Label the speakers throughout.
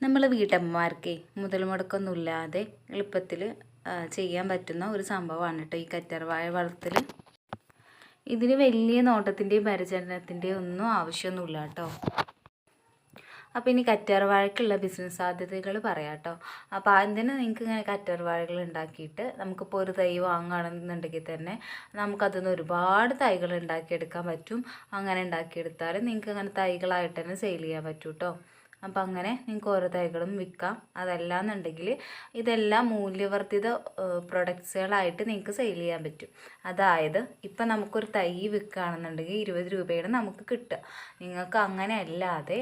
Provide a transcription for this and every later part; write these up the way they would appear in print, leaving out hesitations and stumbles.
Speaker 1: നമ്മൾ വീട്ടമ്മമാർക്കേ മുതൽ മുടക്കൊന്നുമില്ലാതെ എളുപ്പത്തിൽ ചെയ്യാൻ പറ്റുന്ന ഒരു സംഭവമാണ് കേട്ടോ ഈ കറ്റാർവാഴ വളർത്തൽ. ഇതിന് വലിയ നോട്ടത്തിൻ്റെയും പരിചരണത്തിൻ്റെയും ഒന്നും ആവശ്യമൊന്നുമില്ല കേട്ടോ. അപ്പോൾ ഇനി കറ്റാർവാഴക്കുള്ള ബിസിനസ് സാധ്യതകൾ പറയാം കേട്ടോ. അപ്പോൾ അതിന് നിങ്ങൾക്ക് ഇങ്ങനെ കറ്റാർവാഴകൾ ഉണ്ടാക്കിയിട്ട് നമുക്കിപ്പോൾ ഒരു തൈ വാങ്ങുകയാണെന്നുണ്ടെങ്കിൽ തന്നെ നമുക്കതിന്ന് ഒരുപാട് തൈകൾ ഉണ്ടാക്കിയെടുക്കാൻ പറ്റും. അങ്ങനെ ഉണ്ടാക്കിയെടുത്താൽ നിങ്ങൾക്ക് അങ്ങനെ തൈകളായിട്ട് തന്നെ സെയിൽ ചെയ്യാൻ പറ്റും കേട്ടോ. അപ്പോൾ അങ്ങനെ നിങ്ങൾക്ക് ഓരോ തൈകളും വിൽക്കാം. അതല്ലാന്നുണ്ടെങ്കിൽ ഇതെല്ലാം മൂല്യവർദ്ധിത പ്രൊഡക്ട്സുകളായിട്ട് നിങ്ങൾക്ക് സെയിൽ ചെയ്യാൻ പറ്റും. അതായത് ഇപ്പം നമുക്കൊരു തൈ വിൽക്കുകയാണെന്നുണ്ടെങ്കിൽ 20 രൂപയാണ് നമുക്ക് കിട്ടുക. നിങ്ങൾക്ക് അങ്ങനെ അല്ലാതെ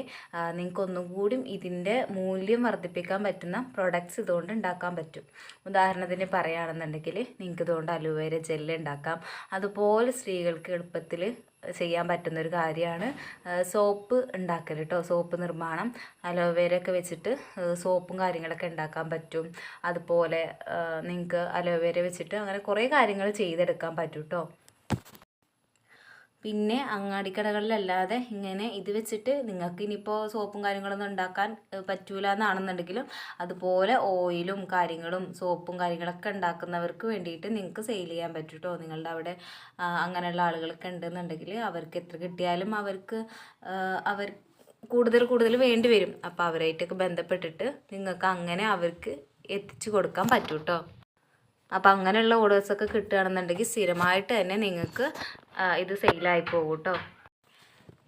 Speaker 1: നിങ്ങൾക്ക് ഒന്നും കൂടി ഇതിൻ്റെ മൂല്യം വർദ്ധിപ്പിക്കാൻ പറ്റുന്ന പ്രൊഡക്ട്സ് ഇതുകൊണ്ട് ഉണ്ടാക്കാൻ പറ്റും. ഉദാഹരണത്തിന് പറയുകയാണെന്നുണ്ടെങ്കിൽ നിങ്ങൾക്ക് ഇതുകൊണ്ട് അലോവേര ജെല്ല് ഉണ്ടാക്കാം. അതുപോലെ സ്ത്രീകൾക്ക് എളുപ്പത്തിൽ ചെയ്യാൻ പറ്റുന്നൊരു കാര്യമാണ് സോപ്പ് ഉണ്ടാക്കൽ കേട്ടോ. സോപ്പ് നിർമ്മാണം അലോവേര ഒക്കെ വെച്ചിട്ട് സോപ്പും കാര്യങ്ങളൊക്കെ ഉണ്ടാക്കാൻ പറ്റും. അതുപോലെ നിങ്ങൾക്ക് അലോവേര വെച്ചിട്ട് അങ്ങനെ കുറേ കാര്യങ്ങൾ ചെയ്തെടുക്കാൻ പറ്റും കേട്ടോ. പിന്നെ അങ്ങാടിക്കടകളിലല്ലാതെ ഇങ്ങനെ ഇത് വെച്ചിട്ട് നിങ്ങൾക്ക് ഇനിയിപ്പോൾ സോപ്പും കാര്യങ്ങളൊന്നും ഉണ്ടാക്കാൻ പറ്റൂല എന്നാണെന്നുണ്ടെങ്കിലും അതുപോലെ ഓയിലും കാര്യങ്ങളും സോപ്പും കാര്യങ്ങളൊക്കെ ഉണ്ടാക്കുന്നവർക്ക് വേണ്ടിയിട്ട് നിങ്ങൾക്ക് സെയിൽ ചെയ്യാൻ പറ്റും കേട്ടോ. നിങ്ങളുടെ അവിടെ അങ്ങനെയുള്ള ആളുകളൊക്കെ ഉണ്ടെന്നുണ്ടെങ്കിൽ അവർക്ക് എത്ര കിട്ടിയാലും അവർ കൂടുതൽ വേണ്ടി വരും. അപ്പോൾ അവരായിട്ടൊക്കെ ബന്ധപ്പെട്ടിട്ട് നിങ്ങൾക്ക് അങ്ങനെ അവർക്ക് എത്തിച്ചു കൊടുക്കാൻ പറ്റും കേട്ടോ. അപ്പോൾ അങ്ങനെയുള്ള ഓർഡേഴ്സൊക്കെ കിട്ടുകയാണെന്നുണ്ടെങ്കിൽ സ്ഥിരമായിട്ട് തന്നെ നിങ്ങൾക്ക് ഇത് സെയിലായി പോകും കേട്ടോ.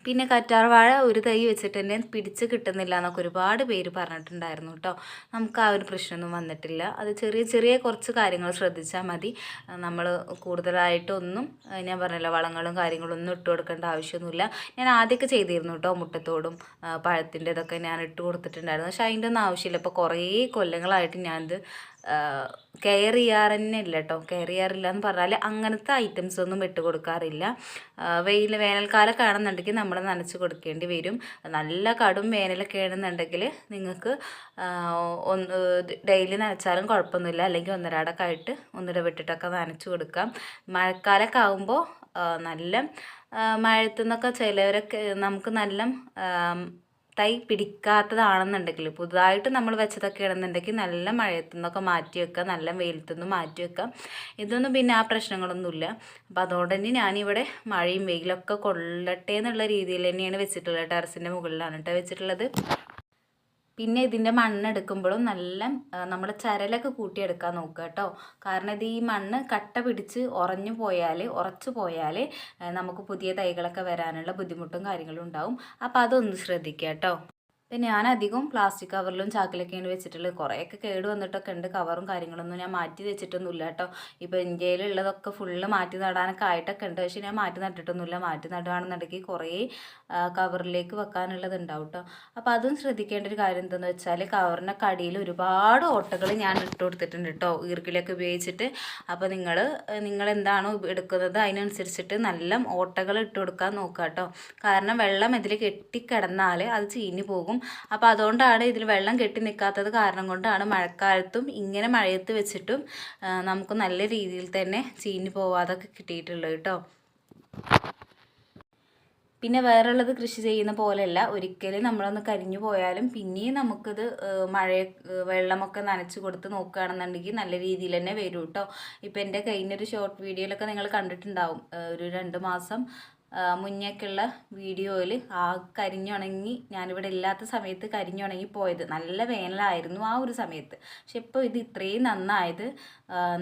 Speaker 1: പിന്നെ കറ്റാർവാഴ ഒരു തൈ വെച്ചിട്ട് തന്നെ പിടിച്ച് കിട്ടുന്നില്ല എന്നൊക്കെ ഒരുപാട് പേര് പറഞ്ഞിട്ടുണ്ടായിരുന്നു കേട്ടോ. നമുക്ക് ആ ഒരു പ്രശ്നമൊന്നും വന്നിട്ടില്ല. അത് ചെറിയ കുറച്ച് കാര്യങ്ങൾ ശ്രദ്ധിച്ചാൽ മതി. നമ്മൾ കൂടുതലായിട്ടൊന്നും ഞാൻ പറഞ്ഞല്ലോ വളങ്ങളും കാര്യങ്ങളും ഒന്നും ഇട്ട് കൊടുക്കേണ്ട ആവശ്യമൊന്നുമില്ല. ഞാൻ ആദ്യമൊക്കെ ചെയ്തിരുന്നു കേട്ടോ. മുട്ടത്തോടും പഴത്തിൻ്റെ ഇതൊക്കെ ഞാൻ ഇട്ട് കൊടുത്തിട്ടുണ്ടായിരുന്നു. പക്ഷേ അതിൻ്റെ ഒന്നും ആവശ്യമില്ല. ഇപ്പോൾ കുറേ കൊല്ലങ്ങളായിട്ട് ഞാനിത് കെയർ ചെയ്യാറ് ഇല്ല കേട്ടോ. കെയർ ചെയ്യാറില്ല എന്ന് പറഞ്ഞാൽ അങ്ങനത്തെ ഐറ്റംസ് ഒന്നും ഇട്ട് കൊടുക്കാറില്ല. വേനൽക്കാലമൊക്കെ ആണെന്നുണ്ടെങ്കിൽ നമ്മൾ നനച്ച് കൊടുക്കേണ്ടി വരും. നല്ല കടും വേനലൊക്കെ ആണെന്നുണ്ടെങ്കിൽ നിങ്ങൾക്ക് ഡെയിലി നനച്ചാലും കുഴപ്പമൊന്നുമില്ല. അല്ലെങ്കിൽ ഒന്നരാടൊക്കെ ആയിട്ട് ഒന്നിടവിട്ടിട്ടൊക്കെ നനച്ച് കൊടുക്കാം. മഴക്കാലമൊക്കെ ആകുമ്പോൾ നല്ല മഴത്തുനിന്നൊക്കെ ചിലവരൊക്കെ നമുക്ക് നല്ല തൈ പിടിക്കാത്തതാണെന്നുണ്ടെങ്കിൽ പുതുതായിട്ട് നമ്മൾ വെച്ചതൊക്കെ ആണെന്നുണ്ടെങ്കിൽ നല്ല മഴയത്തു നിന്നൊക്കെ മാറ്റി വെക്കുക, നല്ല വെയിലത്തു നിന്ന് മാറ്റി വെക്കാം. ഇതൊന്നും പിന്നെ ആ പ്രശ്നങ്ങളൊന്നുമില്ല. അപ്പോൾ അതുകൊണ്ട് തന്നെ ഞാനിവിടെ മഴയും വെയിലൊക്കെ കൊള്ളട്ടെ എന്നുള്ള രീതിയിൽ തന്നെയാണ് വെച്ചിട്ടുള്ളത്. ടെറസിൻ്റെ മുകളിലാണ് കേട്ടോ വെച്ചിട്ടുള്ളത്. പിന്നെ ഇതിൻ്റെ മണ്ണെടുക്കുമ്പോഴും നല്ല നമ്മുടെ ചരലൊക്കെ കൂട്ടിയെടുക്കാൻ നോക്കുക കേട്ടോ. കാരണം ഇത് ഈ മണ്ണ് കട്ട പിടിച്ച് ഉറച്ചു പോയാൽ നമുക്ക് പുതിയ തൈകളൊക്കെ വരാനുള്ള ബുദ്ധിമുട്ടും കാര്യങ്ങളും ഉണ്ടാവും. അപ്പോൾ അതൊന്ന് ശ്രദ്ധിക്കുക കേട്ടോ. പിന്നെ ഞാനധികം പ്ലാസ്റ്റിക് കവറിലും ചാക്കിലൊക്കെയാണ് വെച്ചിട്ടുള്ളത്. കുറേയൊക്കെ കേട് വന്നിട്ടൊക്കെ ഉണ്ട്. കവറും കാര്യങ്ങളൊന്നും ഞാൻ മാറ്റി വെച്ചിട്ടൊന്നുമില്ല കേട്ടോ. ഇപ്പോൾ ഇന്ത്യയിലുള്ളതൊക്കെ ഫുള്ള് മാറ്റി നടാനൊക്കെ ആയിട്ടൊക്കെ ഉണ്ട്. പക്ഷേ ഞാൻ മാറ്റി നട്ടിട്ടൊന്നുമില്ല. മാറ്റി നടുകയാണെന്നുണ്ടെങ്കിൽ കുറേ കവറിലേക്ക് വെക്കാനുള്ളത് ഉണ്ടാവും കേട്ടോ. അപ്പോൾ അതും ശ്രദ്ധിക്കേണ്ട ഒരു കാര്യം എന്താണെന്ന് വെച്ചാൽ കവറിനൊക്കെ അടിയിൽ ഒരുപാട് ഓട്ടകൾ ഞാൻ ഇട്ട് കൊടുത്തിട്ടുണ്ട് കേട്ടോ, ഈർക്കിലൊക്കെ ഉപയോഗിച്ചിട്ട്. അപ്പോൾ നിങ്ങൾ എന്താണോ എടുക്കുന്നത് അതിനനുസരിച്ചിട്ട് നല്ല ഓട്ടകൾ ഇട്ട് കൊടുക്കാൻ നോക്കുക കേട്ടോ. കാരണം വെള്ളം ഇതിൽ കെട്ടിക്കിടന്നാൽ അത് ചീഞ്ഞു പോകും. അപ്പോൾ അതുകൊണ്ടാണ് ഇതിൽ വെള്ളം കെട്ടി നിൽക്കാത്തത് കാരണം കൊണ്ടാണ് മഴക്കാലത്തും ഇങ്ങനെ മഴയത്ത് വെച്ചിട്ടും നമുക്ക് നല്ല രീതിയിൽ തന്നെ ചീഞ്ഞു പോവാതൊക്കെ കിട്ടിയിട്ടുള്ളത് കേട്ടോ. പിന്നെ വേറെയുള്ളത് കൃഷി ചെയ്യുന്ന പോലെയല്ല. ഒരിക്കലും നമ്മളൊന്ന് കരിഞ്ഞു പോയാലും പിന്നെയും നമുക്കിത് വെള്ളമൊക്കെ നനച്ച് കൊടുത്ത് നോക്കുകയാണെന്നുണ്ടെങ്കിൽ നല്ല രീതിയിൽ തന്നെ വരും കേട്ടോ. ഇപ്പോൾ എൻ്റെ കഴിഞ്ഞൊരു ഷോർട്ട് വീഡിയോയിലൊക്കെ നിങ്ങൾ കണ്ടിട്ടുണ്ടാവും. ഒരു 2 മാസം മുന്നേക്കുള്ള വീഡിയോയിൽ ആ കരിഞ്ഞുണങ്ങി ഞാനിവിടെ ഇല്ലാത്ത സമയത്ത് കരിഞ്ഞുണങ്ങി പോയത് നല്ല വേനലായിരുന്നു ആ ഒരു സമയത്ത്. പക്ഷെ ഇപ്പോൾ ഇത് ഇത്രയും നന്നായത്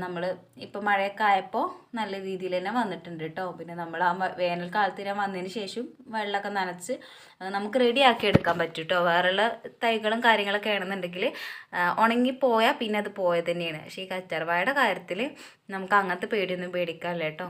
Speaker 1: നമ്മൾ ഇപ്പോൾ മഴയൊക്കെ ആയപ്പോൾ നല്ല രീതിയിൽ തന്നെ വന്നിട്ടുണ്ട് കേട്ടോ. പിന്നെ നമ്മൾ ആ വേനൽക്കാലത്ത് ഞാൻ വന്നതിന് ശേഷം വെള്ളമൊക്കെ നനച്ച് നമുക്ക് റെഡിയാക്കി എടുക്കാൻ പറ്റും കേട്ടോ. വേറെയുള്ള തൈകളും കാര്യങ്ങളൊക്കെ ആണെന്നുണ്ടെങ്കിൽ ഉണങ്ങിപ്പോയാൽ പിന്നെ അത് പോയത് തന്നെയാണ്. പക്ഷേ ഈ കറ്റാർവാഴയുടെ കാര്യത്തിൽ നമുക്ക് അങ്ങനത്തെ പേടിയൊന്നും പേടിക്കാനില്ല കേട്ടോ.